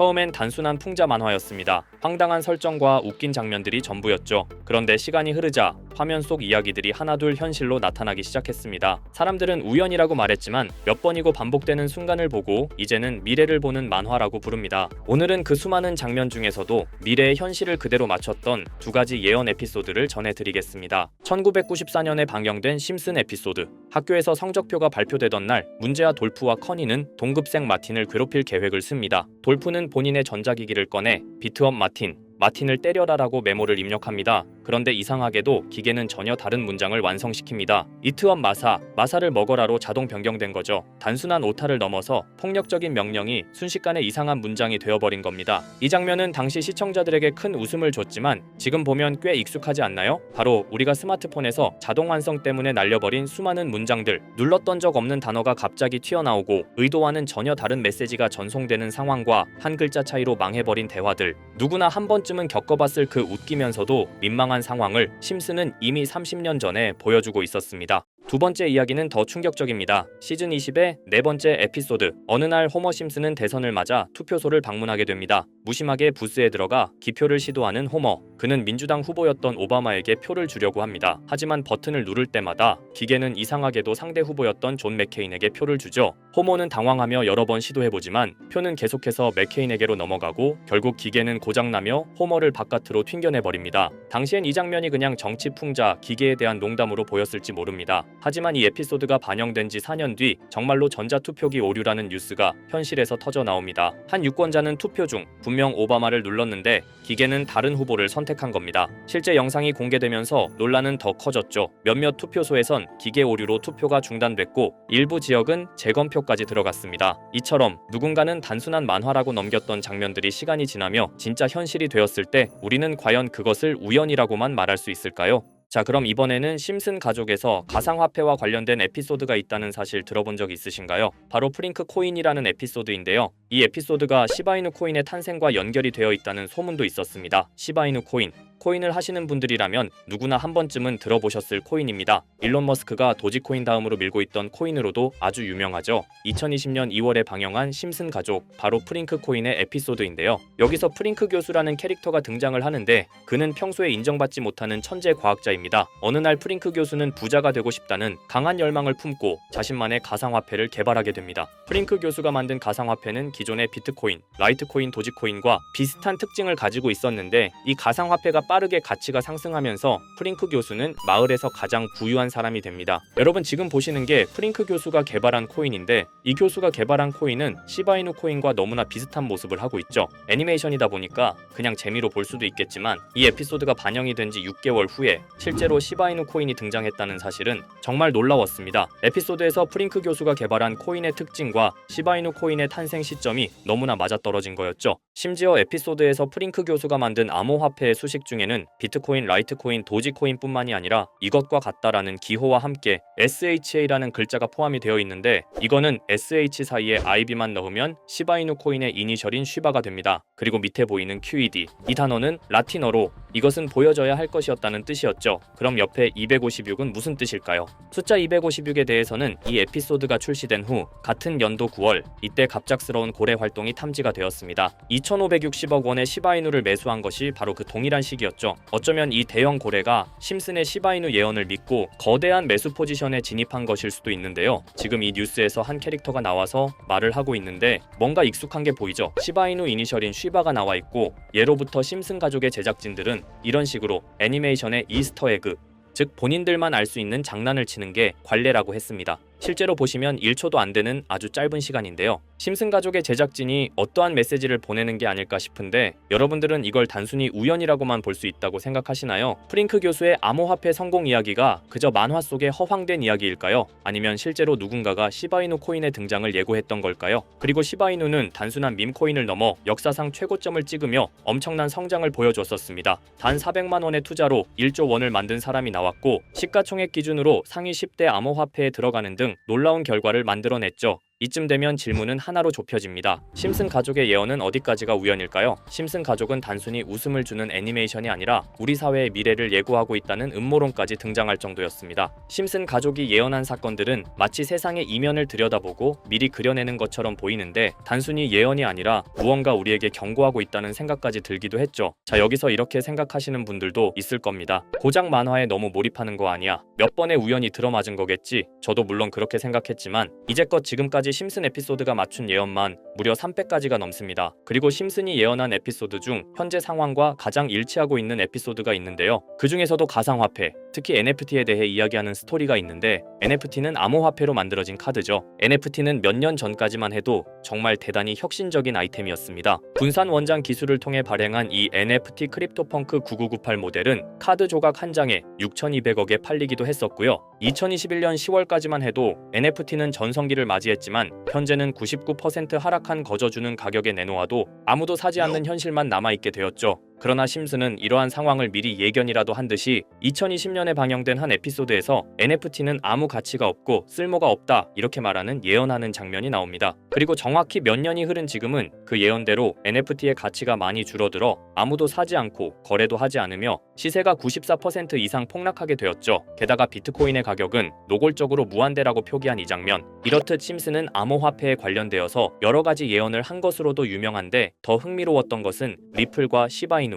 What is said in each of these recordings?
처음엔 단순한 풍자 만화였습니다. 황당한 설정과 웃긴 장면들이 전부였죠. 그런데 시간이 흐르자 화면 속 이야기들이 하나둘 현실로 나타나기 시작했습니다. 사람들은 우연이라고 말했지만 몇 번이고 반복되는 순간을 보고 이제는 미래를 보는 만화라고 부릅니다. 오늘은 그 수많은 장면 중에서도 미래의 현실을 그대로 맞췄던 두 가지 예언 에피소드를 전해드리겠습니다. 1994년에 방영된 심슨 에피소드. 학교에서 성적표가 발표되던 날 문제아 돌프와 커니는 동급생 마틴을 괴롭힐 계획을 씁니다. 돌프는 본인의 전자기기를 꺼내 비트업 마틴을 때려라라고 메모를 입력합니다. 그런데 이상하게도 기계는 전혀 다른 문장을 완성시킵니다. 이트업 마사를 먹어라로 자동 변경된 거죠. 단순한 오타를 넘어서 폭력적인 명령이 순식간에 이상한 문장이 되어버린 겁니다. 이 장면은 당시 시청자들에게 큰 웃음을 줬지만 지금 보면 꽤 익숙하지 않나요? 바로 우리가 스마트폰에서 자동 완성 때문에 날려버린 수많은 문장들, 눌렀던 적 없는 단어가 갑자기 튀어나오고 의도와는 전혀 다른 메시지가 전송되는 상황과 한 글자 차이로 망해버린 대화들, 누구나 한 번쯤은 겪어봤을 그 웃기면서도 민망한 상황을 심슨은 이미 30년 전에 보여주고 있었습니다. 두 번째 이야기는 더 충격적입니다. 시즌 20의 네 번째 에피소드. 어느 날 호머 심슨은 대선을 맞아 투표소를 방문하게 됩니다. 무심하게 부스에 들어가 기표를 시도하는 호머. 그는 민주당 후보였던 오바마에게 표를 주려고 합니다. 하지만 버튼을 누를 때마다 기계는 이상하게도 상대 후보였던 존 맥케인에게 표를 주죠. 호머는 당황하며 여러 번 시도해보지만 표는 계속해서 맥케인에게로 넘어가고 결국 기계는 고장나며 호머를 바깥으로 튕겨내버립니다. 당시엔 이 장면이 그냥 정치 풍자, 기계에 대한 농담으로 보였을지 모릅니다. 하지만 이 에피소드가 반영된 지 4년 뒤 정말로 전자투표기 오류라는 뉴스가 현실에서 터져 나옵니다. 한 유권자는 투표 중 분명 오바마를 눌렀는데 기계는 다른 후보를 선택한 겁니다. 실제 영상이 공개되면서 논란은 더 커졌죠. 몇몇 투표소에선 기계 오류로 투표가 중단됐고 일부 지역은 재검표까지 들어갔습니다. 이처럼 누군가는 단순한 만화라고 넘겼던 장면들이 시간이 지나며 진짜 현실이 되었을 때 우리는 과연 그것을 우연이라고만 말할 수 있을까요? 자, 그럼 이번에는 심슨 가족에서 가상화폐와 관련된 에피소드가 있다는 사실 들어본 적 있으신가요? 바로 프링크 코인이라는 에피소드인데요. 이 에피소드가 시바이누 코인의 탄생과 연결이 되어 있다는 소문도 있었습니다. 시바이누 코인을 하시는 분들이라면 누구나 한 번쯤은 들어보셨을 코인입니다. 일론 머스크가 도지코인 다음으로 밀고 있던 코인으로도 아주 유명하죠. 2020년 2월에 방영한 심슨 가족, 바로 프링크 코인의 에피소드인데요. 여기서 프링크 교수라는 캐릭터가 등장을 하는데 그는 평소에 인정받지 못하는 천재 과학자입니다. 어느 날 프링크 교수는 부자가 되고 싶다는 강한 열망을 품고 자신만의 가상화폐를 개발하게 됩니다. 프링크 교수가 만든 가상화폐는 기존의 비트코인, 라이트코인, 도지코인과 비슷한 특징을 가지고 있었는데 이 가상화폐가 빠르게 가치가 상승하면서 프링크 교수는 마을에서 가장 부유한 사람이 됩니다. 여러분 지금 보시는 게 프링크 교수가 개발한 코인인데 이 교수가 개발한 코인은 시바이누 코인과 너무나 비슷한 모습을 하고 있죠. 애니메이션이다 보니까 그냥 재미로 볼 수도 있겠지만 이 에피소드가 반영이 된 지 6개월 후에 실제로 시바이누 코인이 등장했다는 사실은 정말 놀라웠습니다. 에피소드에서 프링크 교수가 개발한 코인의 특징과 시바이누 코인의 탄생 시점이 너무나 맞아떨어진 거였죠. 심지어 에피소드에서 프링크 교수가 만든 암호화폐의 수식 중에는 비트코인, 라이트코인, 도지코인뿐만이 아니라 이것과 같다라는 기호와 함께 SHA라는 글자가 포함이 되어 있는데 이거는 SH 사이에 IB만 넣으면 시바이누 코인의 이니셜인 쉬바가 됩니다. 그리고 밑에 보이는 QED, 이 단어는 라틴어로 이것은 보여져야 할 것이었다는 뜻이었죠. 그럼 옆에 256은 무슨 뜻일까요? 숫자 256에 대해서는 이 에피소드가 출시된 후 같은 연도 9월 이때 갑작스러운 고래 활동이 탐지가 되었습니다. 2,560억 원의 시바이누를 매수한 것이 바로 그 동일한 시기였죠. 어쩌면 이 대형 고래가 심슨의 시바이누 예언을 믿고 거대한 매수 포지션에 진입한 것일 수도 있는데요. 지금 이 뉴스에서 한 캐릭터가 나와서 말을 하고 있는데 뭔가 익숙한 게 보이죠. 시바이누 이니셜인 쉬바가 나와 있고 예로부터 심슨 가족의 제작진들은 이런 식으로 애니메이션의 이스터에그, 즉 본인들만 알 수 있는 장난을 치는 게 관례라고 했습니다. 실제로 보시면 1초도 안 되는 아주 짧은 시간인데요. 심슨 가족의 제작진이 어떠한 메시지를 보내는 게 아닐까 싶은데 여러분들은 이걸 단순히 우연이라고만 볼 수 있다고 생각하시나요? 프링크 교수의 암호화폐 성공 이야기가 그저 만화 속의 허황된 이야기일까요? 아니면 실제로 누군가가 시바이누 코인의 등장을 예고했던 걸까요? 그리고 시바이누는 단순한 밈코인을 넘어 역사상 최고점을 찍으며 엄청난 성장을 보여줬었습니다. 단 400만 원의 투자로 1조 원을 만든 사람이 나왔고 시가총액 기준으로 상위 10대 암호화폐에 들어가는 등 놀라운 결과를 만들어냈죠. 이쯤 되면 질문은 하나로 좁혀집니다. 심슨 가족의 예언은 어디까지가 우연일까요? 심슨 가족은 단순히 웃음을 주는 애니메이션이 아니라 우리 사회의 미래를 예고하고 있다는 음모론까지 등장할 정도였습니다. 심슨 가족이 예언한 사건들은 마치 세상의 이면을 들여다보고 미리 그려내는 것처럼 보이는데 단순히 예언이 아니라 무언가 우리에게 경고하고 있다는 생각까지 들기도 했죠. 자, 여기서 이렇게 생각하시는 분들도 있을 겁니다. 고작 만화에 너무 몰입하는 거 아니야? 몇 번의 우연이 들어맞은 거겠지? 저도 물론 그렇게 생각했지만 이제껏 지금까지 심슨 에피소드가 맞춘 예언만 무려 300가지가 넘습니다. 그리고 심슨이 예언한 에피소드 중 현재 상황과 가장 일치하고 있는 에피소드가 있는데요. 그 중에서도 가상화폐, 특히 NFT에 대해 이야기하는 스토리가 있는데 NFT는 암호화폐로 만들어진 카드죠. NFT는 몇 년 전까지만 해도 정말 대단히 혁신적인 아이템이었습니다. 분산 원장 기술을 통해 발행한 이 NFT 크립토펑크 9998 모델은 카드 조각 한 장에 6,200억에 팔리기도 했었고요. 2021년 10월까지만 해도 NFT는 전성기를 맞이했지만 현재는 99% 하락한 거저주는 가격에 내놓아도 아무도 사지 않는 현실만 남아있게 되었죠. 그러나 심슨은 이러한 상황을 미리 예견이라도 한 듯이 2020년에 방영된 한 에피소드에서 NFT는 아무 가치가 없고 쓸모가 없다 이렇게 말하는 예언하는 장면이 나옵니다. 그리고 정확히 몇 년이 흐른 지금은 그 예언대로 NFT의 가치가 많이 줄어들어 아무도 사지 않고 거래도 하지 않으며 시세가 94% 이상 폭락하게 되었죠. 게다가 비트코인의 가격은 노골적으로 무한대라고 표기한 이 장면, 이렇듯 심슨은 암호화폐에 관련되어서 여러 가지 예언을 한 것으로도 유명한데 더 흥미로웠던 것은 리플과 시바이누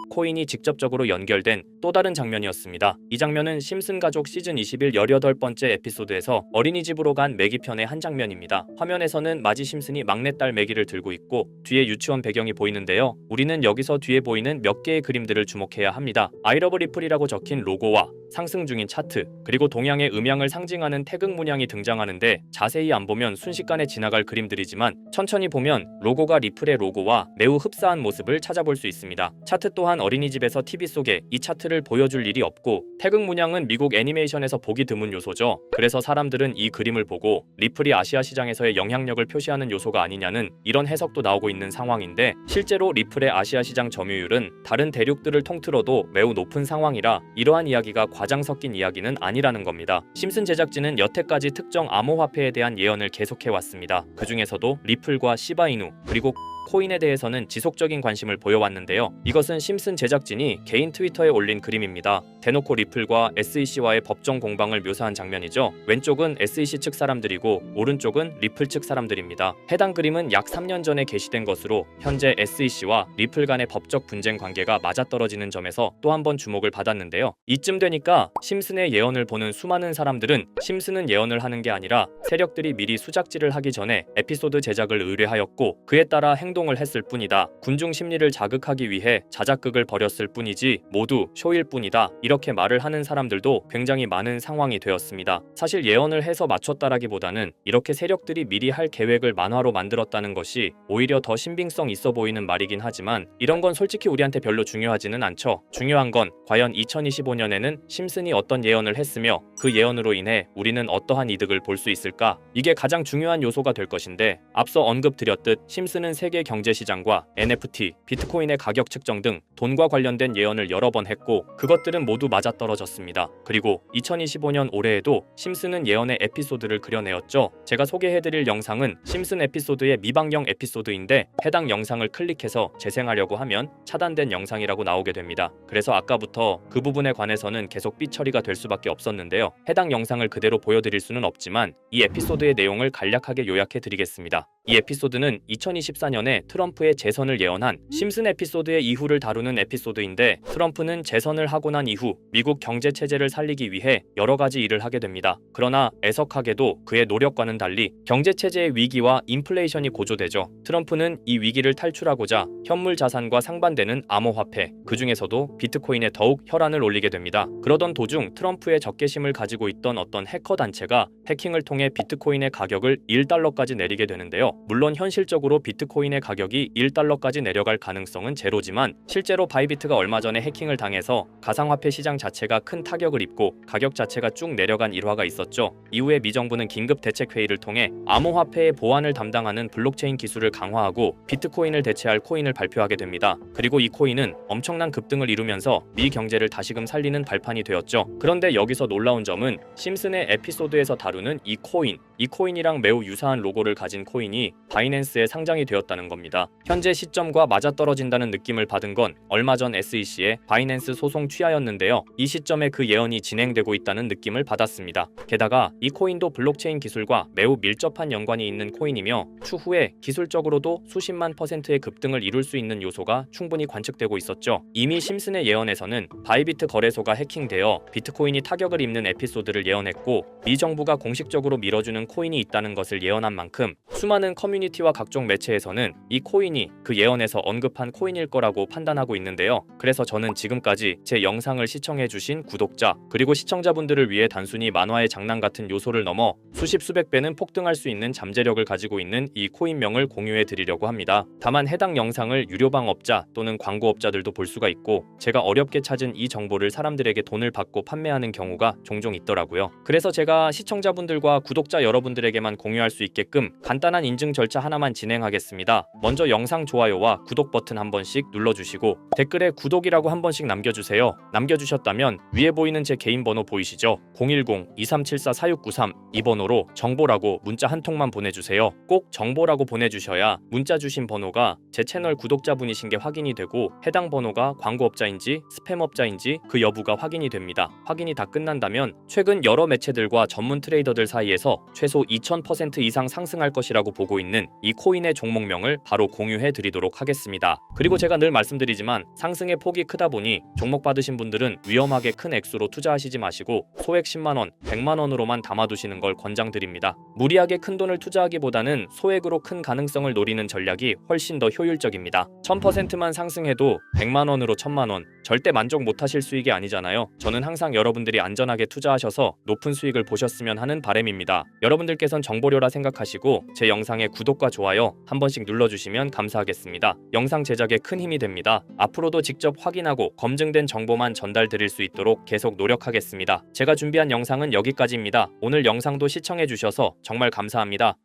코인이 직접적으로 연결된 또 다른 장면이었습니다. 이 장면은 심슨 가족 시즌 21 18번째 에피소드에서 어린이집으로 간 매기 편의 한 장면입니다. 화면에서는 마지 심슨이 막내딸 매기를 들고 있고 뒤에 유치원 배경이 보이는데요. 우리는 여기서 뒤에 보이는 몇 개의 그림들을 주목해야 합니다. I love 리플이라고 적힌 로고와 상승 중인 차트, 그리고 동양의 음양을 상징하는 태극 문양이 등장하는데 자세히 안 보면 순식간에 지나갈 그림들이지만 천천히 보면 로고가 리플의 로고와 매우 흡사한 모습을 찾아볼 수 있습니다. 차트 또한 어린이집에서 TV 속에 이 차트를 보여줄 일이 없고 태극 문양은 미국 애니메이션에서 보기 드문 요소죠. 그래서 사람들은 이 그림을 보고 리플이 아시아 시장에서의 영향력을 표시하는 요소가 아니냐는 이런 해석도 나오고 있는 상황인데 실제로 리플의 아시아 시장 점유율은 다른 대륙들을 통틀어도 매우 높은 상황이라 이러한 이야기가 과장 섞인 이야기는 아니라는 겁니다. 심슨 제작진은 여태까지 특정 암호화폐에 대한 예언을 계속해왔습니다. 그 중에서도 리플과 시바이누 그리고 코인에 대해서는 지속적인 관심을 보여왔는데요. 이것은 심슨 제작진이 개인 트위터에 올린 그림입니다. 대놓고 리플과 SEC와의 법정 공방을 묘사한 장면이죠. 왼쪽은 SEC 측 사람들이고 오른쪽은 리플 측 사람들입니다. 해당 그림은 약 3년 전에 게시된 것으로 현재 SEC와 리플 간의 법적 분쟁 관계가 맞아떨어지는 점에서 또 한 번 주목을 받았는데요. 이쯤 되니까 심슨의 예언을 보는 수많은 사람들은 심슨은 예언을 하는 게 아니라 세력들이 미리 수작질을 하기 전에 에피소드 제작을 의뢰하였고 그에 따라 행동을 했을 뿐이다. 군중 심리를 자극하기 위해 자작극을 벌였을 뿐이지 모두 쇼일 뿐이다. 이렇게 말을 하는 사람들도 굉장히 많은 상황이 되었습니다. 사실 예언을 해서 맞췄다라기보다는 이렇게 세력들이 미리 할 계획을 만화로 만들었다는 것이 오히려 더 신빙성 있어 보이는 말이긴 하지만 이런 건 솔직히 우리한테 별로 중요하지는 않죠. 중요한 건 과연 2025년에는 심슨이 어떤 예언을 했으며 그 예언으로 인해 우리는 어떠한 이득을 볼 수 있을까? 이게 가장 중요한 요소가 될 것인데 앞서 언급드렸듯 심슨은 세계 경제시장과 NFT, 비트코인의 가격 측정 등 돈과 관련된 예언을 여러 번 했고 그것들은 모두 맞아떨어졌습니다. 그리고 2025년 올해에도 심슨은 예언의 에피소드를 그려내었죠. 제가 소개해드릴 영상은 심슨 에피소드의 미방영 에피소드인데 해당 영상을 클릭해서 재생하려고 하면 차단된 영상이라고 나오게 됩니다. 그래서 아까부터 그 부분에 관해서는 계속 삐처리가 될 수밖에 없었는데요. 해당 영상을 그대로 보여드릴 수는 없지만 이 에피소드의 내용을 간략하게 요약해드리겠습니다. 이 에피소드는 2024년에 트럼프의 재선을 예언한 심슨 에피소드의 이후를 다루는 에피소드인데 트럼프는 재선을 하고 난 이후 미국 경제 체제를 살리기 위해 여러 가지 일을 하게 됩니다. 그러나 애석하게도 그의 노력과는 달리 경제 체제의 위기와 인플레이션이 고조되죠. 트럼프는 이 위기를 탈출하고자 현물 자산과 상반되는 암호화폐, 그 중에서도 비트코인에 더욱 혈안을 올리게 됩니다. 그러던 도중 트럼프의 적개심을 가지고 있던 어떤 해커 단체가 해킹을 통해 비트코인의 가격을 $1까지 내리게 되는데요. 물론 현실적으로 비트코인의 비트코인의 가격이 1달러까지 내려갈 가능성은 제로지만 실제로 바이비트가 얼마 전에 해킹을 당해서 가상화폐 시장 자체가 큰 타격을 입고 가격 자체가 쭉 내려간 일화가 있었죠. 이후에 미 정부는 긴급 대책 회의를 통해 암호화폐의 보안을 담당하는 블록체인 기술을 강화하고 비트코인을 대체할 코인을 발표하게 됩니다. 그리고 이 코인은 엄청난 급등을 이루면서 미 경제를 다시금 살리는 발판이 되었죠. 그런데 여기서 놀라운 점은 심슨의 에피소드에서 다루는 이 코인이랑 매우 유사한 로고를 가진 코인이 바이낸스에 상장이 되었다는 겁니다. 현재 시점과 맞아떨어진다는 느낌을 받은 건 얼마 전 SEC의 바이낸스 소송 취하였는데요. 이 시점에 그 예언이 진행되고 있다는 느낌을 받았습니다. 게다가 이 코인도 블록체인 기술과 매우 밀접한 연관이 있는 코인이며 추후에 기술적으로도 수십만 %의 급등을 이룰 수 있는 요소가 충분히 관측되고 있었죠. 이미 심슨의 예언에서는 바이비트 거래소가 해킹되어 비트코인이 타격을 입는 에피소드를 예언했고 미 정부가 공식적으로 밀어주는 코인이 있다는 것을 예언한 만큼 수많은 커뮤니티와 각종 매체에서는 이 코인이 그 예언에서 언급한 코인일 거라고 판단하고 있는데요. 그래서 저는 지금까지 제 영상을 시청해주신 구독자 그리고 시청자분들을 위해 단순히 만화의 장난 같은 요소를 넘어 수십 수백 배는 폭등할 수 있는 잠재력을 가지고 있는 이 코인명을 공유해 드리려고 합니다. 다만 해당 영상을 유료방업자 또는 광고업자들도 볼 수가 있고 제가 어렵게 찾은 이 정보를 사람들에게 돈을 받고 판매하는 경우가 종종 있더라고요. 그래서 제가 시청자분들과 구독자 여러분들에게만 공유할 수 있게끔 간단한 인증 절차 하나만 진행하겠습니다. 먼저 영상 좋아요와 구독 버튼 한 번씩 눌러주시고 댓글에 구독이라고 한 번씩 남겨주세요. 남겨주셨다면 위에 보이는 제 개인 번호 보이시죠? 010-2374-4693 이 번호로 정보라고 문자 한 통만 보내주세요. 꼭 정보라고 보내주셔야 문자 주신 번호가 제 채널 구독자분이신 게 확인이 되고 해당 번호가 광고업자인지 스팸업자인지 그 여부가 확인이 됩니다. 확인이 다 끝난다면 최근 여러 매체들과 전문 트레이더들 사이에서 최소 2000% 이상 상승할 것이라고 보고 있는 이 코인의 종목명을 바로 공유해 드리도록 하겠습니다. 그리고 제가 늘 말씀드리지만 상승의 폭이 크다 보니 종목 받으신 분들은 위험하게 큰 액수로 투자하시지 마시고 소액 10만원, 100만원으로만 담아두시는 걸 권장드립니다. 무리하게 큰 돈을 투자하기보다는 소액으로 큰 가능성을 노리는 전략이 훨씬 더 효율적입니다. 1000%만 상승해도 100만원으로 1000만원 절대 만족 못하실 수익이 아니잖아요. 저는 항상 여러분들이 안전하게 투자하셔서 높은 수익을 보셨으면 하는 바람입니다. 여러분들께선 정보료라 생각하시고 제 영상에 구독과 좋아요 한 번씩 눌러주시면 감사하겠습니다. 영상 제작에 큰 힘이 됩니다. 앞으로도 직접 확인하고 검증된 정보만 전달드릴 수 있도록 계속 노력하겠습니다. 제가 준비한 영상은 여기까지입니다. 오늘 영상도 시청해주셔서 정말 감사합니다.